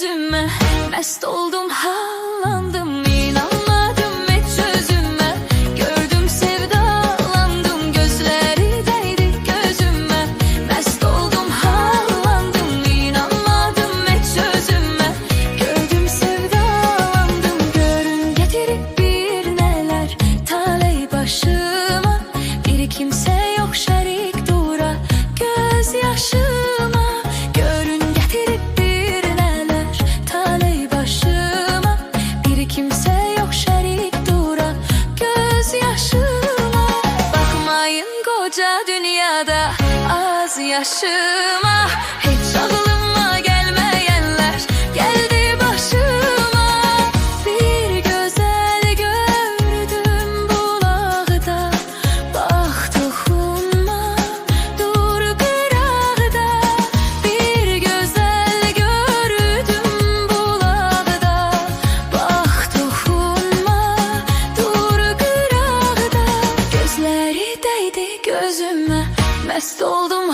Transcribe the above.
gözüme. Mest oldum, hallandım, inanmadım hiç özüme. Gördüm, sevdalandım, gözleri değdi gözüme. Mest oldum, hallandım, inanmadım hiç özüme. Gördüm, sevdalandım, görün getirip bir neler taley başıma. Bir kimse yok şerik dura gözyaşıma. Görün getirip bir neler taley başıma. Bir kimse yok şerik dura gözyaşıma. Bakmayın koca dünyada az yaşıma. Hiç aklıma gelmeyenler geldi başıma. Bir güzel gördüm bulakta, bak dokunma dur kırağda. Bir güzel gördüm bulakta, bak dokunma dur kırağda. Gözleri değdi gözüme, mest oldum,